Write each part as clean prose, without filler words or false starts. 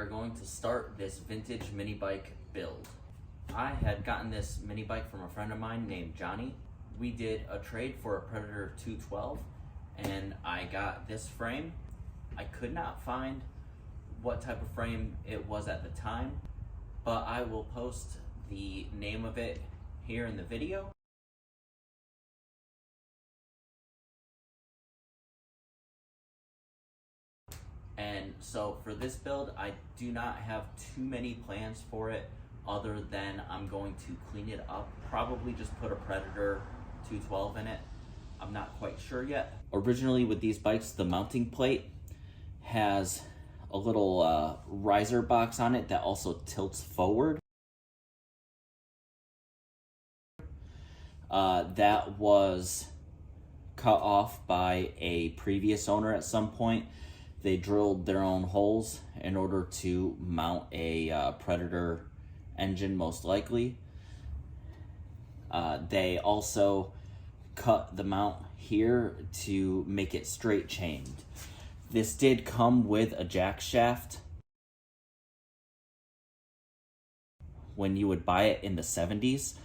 are going to start this vintage mini bike build. I had gotten this mini bike from a friend of mine named Johnny. We did a trade for a Predator 212 and I got this frame. I could not find what type of frame it was at the time, but I will post the name of it here in the video. And so for this build, I do not have too many plans for it other than I'm going to clean it up. Probably just put a Predator 212 in it. I'm not quite sure yet. Originally with these bikes, the mounting plate has a little riser box on it that also tilts forward. That was cut off by a previous owner at some point. They drilled their own holes in order to mount a Predator engine, most likely. They also cut the mount here to make it straight chained. This did come with a jack shaft when you would buy it in the 70s,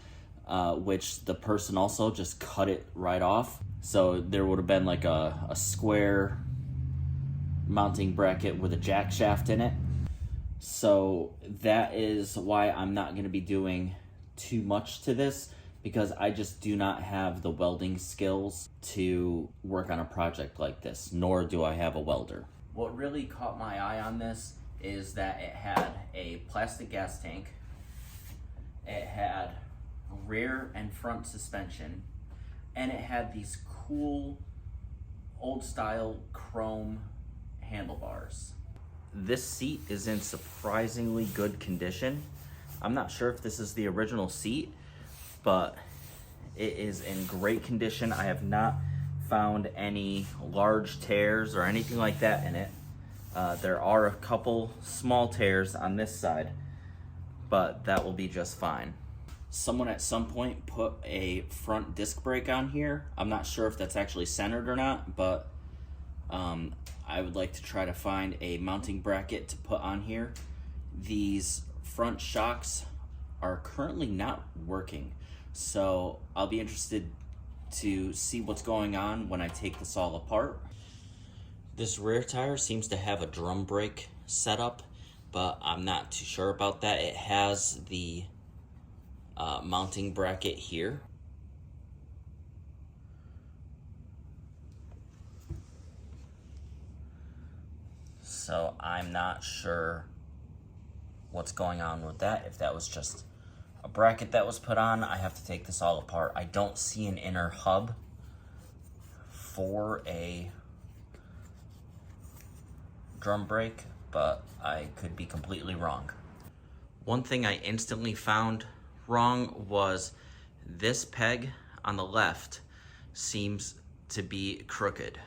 which the person also just cut it right off. So there would have been like a square mounting bracket with a jack shaft in it. So that is why I'm not going to be doing too much to this, because I just do not have the welding skills to work on a project like this, nor do I have a welder. What really caught my eye on this is that it had a plastic gas tank, it had rear and front suspension, and it had these cool old style chrome handlebars. This seat is in surprisingly good condition. I'm not sure if this is the original seat, but it is in great condition. I have not found any large tears or anything like that in it. There are a couple small tears on this side, but that will be just fine. Someone at some point put a front disc brake on here. I'm not sure if that's actually centered or not, but I would like to try to find a mounting bracket to put on here. These front shocks are currently not working, so I'll be interested to see what's going on when I take this all apart. This rear tire seems to have a drum brake setup, but I'm not too sure about that. It has the mounting bracket here. So I'm not sure what's going on with that. If that was just a bracket that was put on, I have to take this all apart. I don't see an inner hub for a drum brake, but I could be completely wrong. One thing I instantly found wrong was this peg on the left seems to be crooked.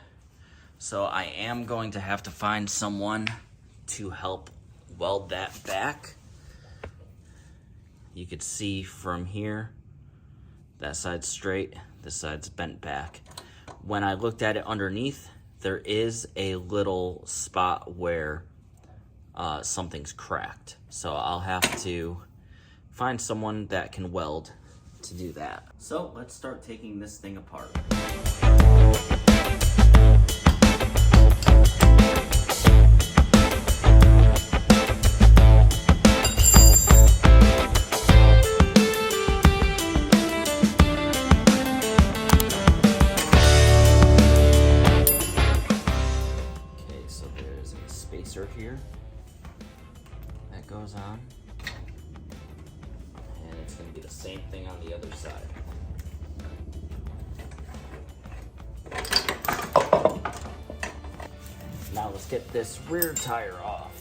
So I am going to have to find someone to help weld that back. You could see from here, that side's straight, this side's bent back. When I looked at it underneath, there is a little spot where something's cracked. So I'll have to find someone that can weld to do that. So let's start taking this thing apart. Here that goes on, and it's going to be the same thing on the other side. Now let's get this rear tire off.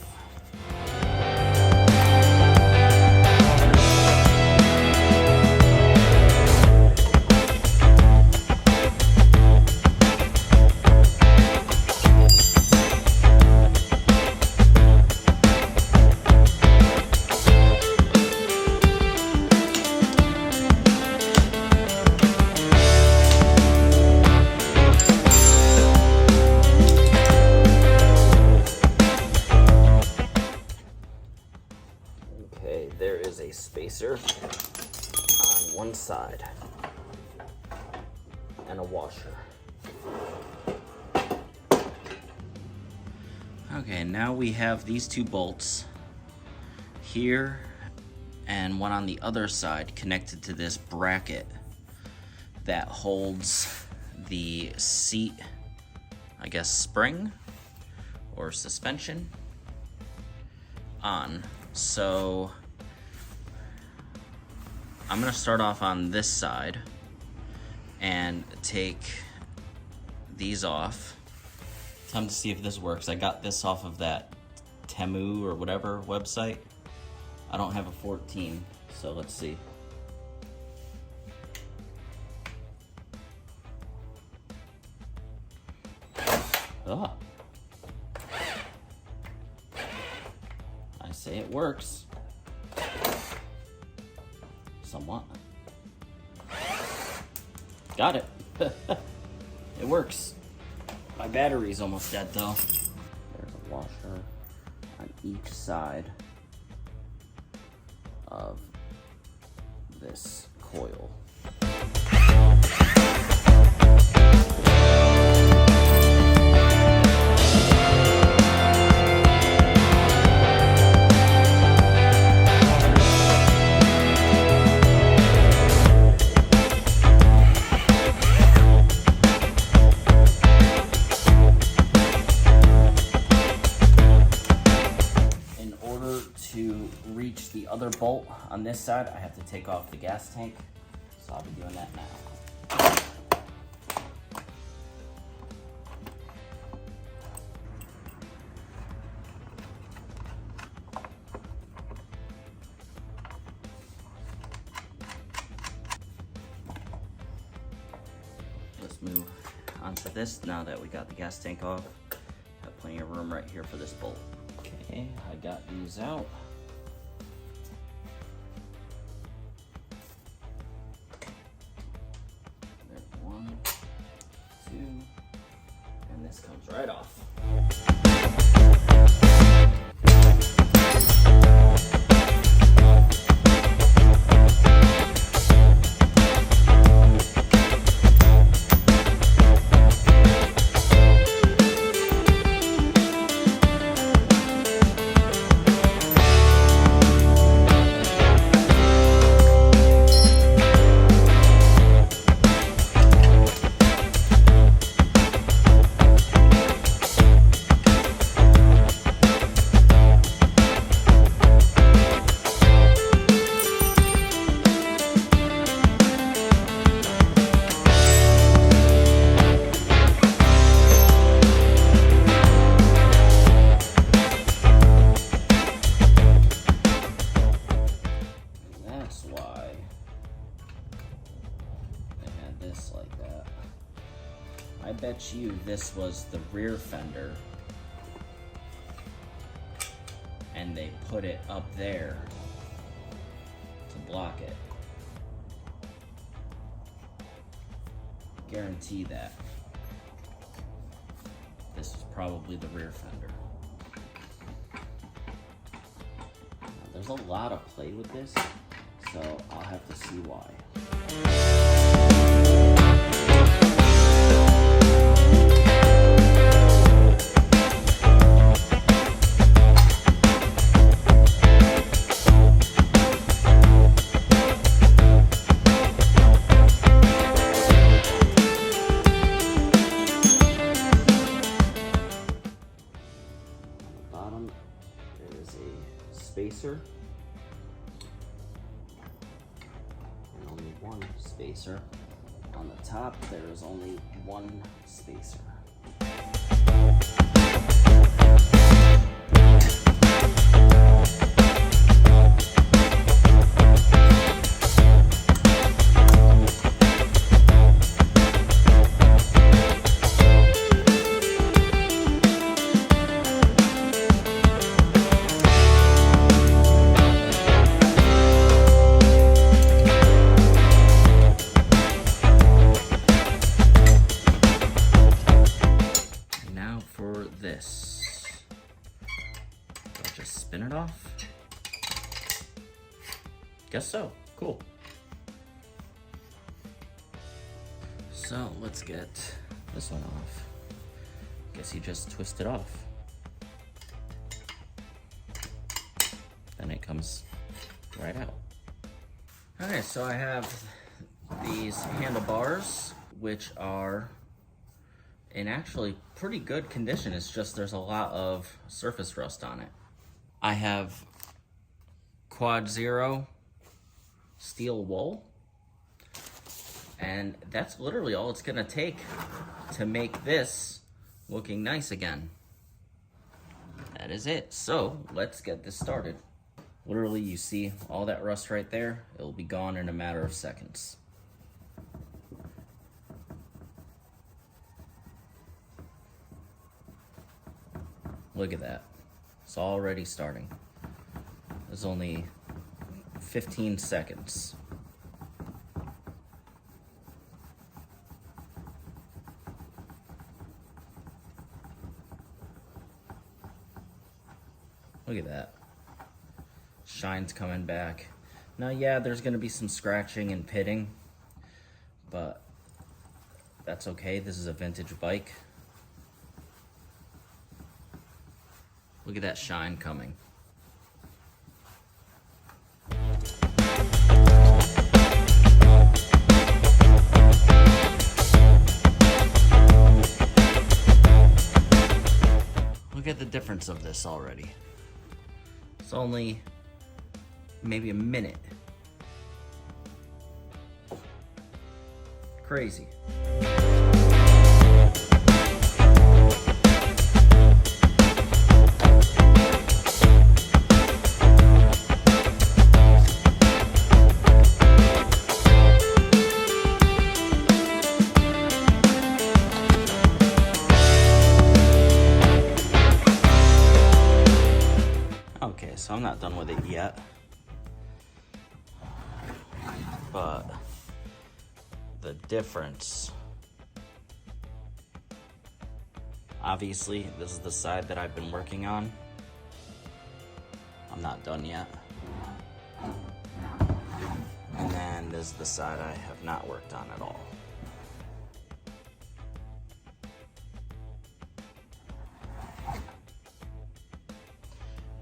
there's a spacer on one side and a washer. Okay, now we have these two bolts here and one on the other side connected to this bracket that holds the seat, I guess, spring or suspension on. So I'm gonna start off on this side and take these off. Time to see if this works. I got this off of that Temu or whatever website. I don't have a 14, so let's see. Oh. I say it works. Somewhat. Got it. It works. My battery's almost dead though. There's a washer on each side of this coil. The other bolt on this side, I have to take off the gas tank, so I'll be doing that now. Let's move onto this now that we got the gas tank off. Have plenty of room right here for this bolt. Okay, I got these out. This comes right off. I bet you this was the rear fender and they put it up there to block it. Guarantee that. This is probably the rear fender. Now, there's a lot of play with this, so I'll have to see why. Spacer and only one spacer. On the top there is only one spacer. This. I'll just spin it off. Guess so. Cool. So let's get this one off. Guess you just twist it off. Then it comes right out. Alright, so I have these handlebars, which are in actually pretty good condition. It's just there's a lot of surface rust on it. I have Quad Zero steel wool, and that's literally all it's gonna take to make this looking nice again. That is it. So let's get this started. Literally, you see all that rust right there? It'll be gone in a matter of seconds. Look at that. It's already starting. There's only 15 seconds. Look at that. Shine's coming back. Now, yeah, there's gonna be some scratching and pitting, but that's okay. This is a vintage bike. Look at that shine coming. Look at the difference of this already. It's only maybe a minute. Crazy. Okay, so I'm not done with it yet, but the difference, obviously this is the side that I've been working on. I'm not done yet. And then this is the side I have not worked on at all.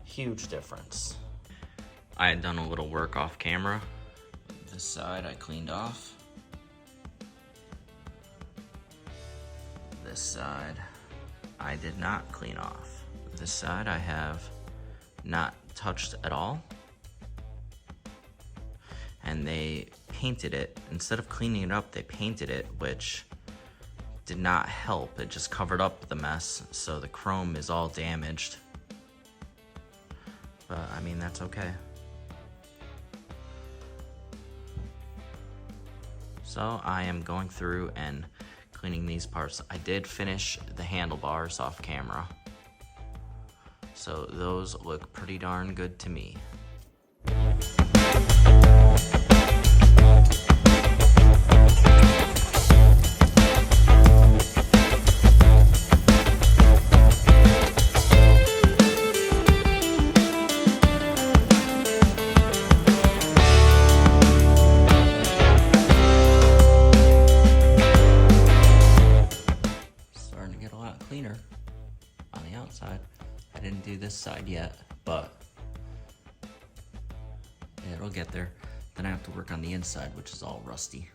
Huge difference. I had done a little work off camera. This side I cleaned off. This side I did not clean off. This side I have not touched at all. And they painted it. Instead of cleaning it up, they painted it, which did not help. It just covered up the mess, so the chrome is all damaged. But I mean, that's okay. So I am going through and cleaning these parts. I did finish the handlebars off camera, so those look pretty darn good to me. I didn't do this side yet, but it'll get there. Then I have to work on the inside, which is all rusty.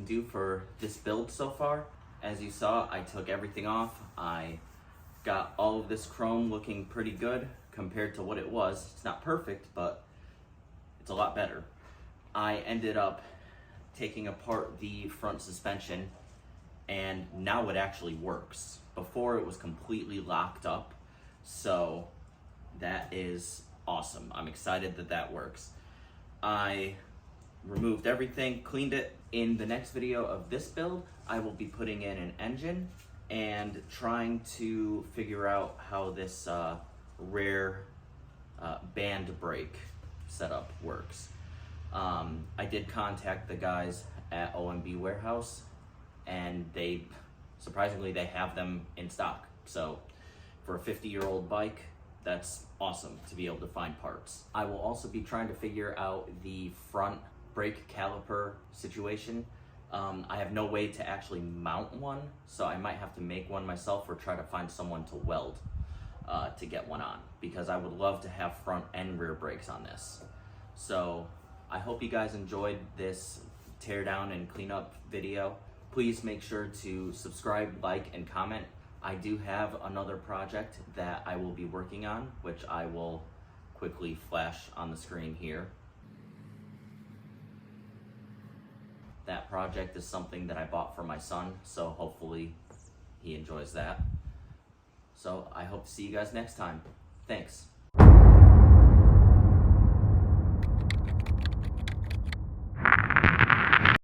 can do for this build so far. As you saw, I took everything off. I got all of this chrome looking pretty good compared to what it was. It's not perfect, but it's a lot better. I ended up taking apart the front suspension, and now it actually works. Before it was completely locked up, so that is awesome. I'm excited that that works. I removed everything, cleaned it. In the next video of this build, I will be putting in an engine and trying to figure out how this rear band brake setup works. I did contact the guys at OMB Warehouse, and they, surprisingly, they have them in stock. So for a 50-year-old bike, that's awesome to be able to find parts. I will also be trying to figure out the front brake caliper situation. I have no way to actually mount one, so I might have to make one myself or try to find someone to weld to get one on, because I would love to have front and rear brakes on this. So I hope you guys enjoyed this tear down and clean up video. Please make sure to subscribe, like, and comment. I do have another project that I will be working on, which I will quickly flash on the screen here. That project is something that I bought for my son, so hopefully he enjoys that. So I hope to see you guys next time. Thanks.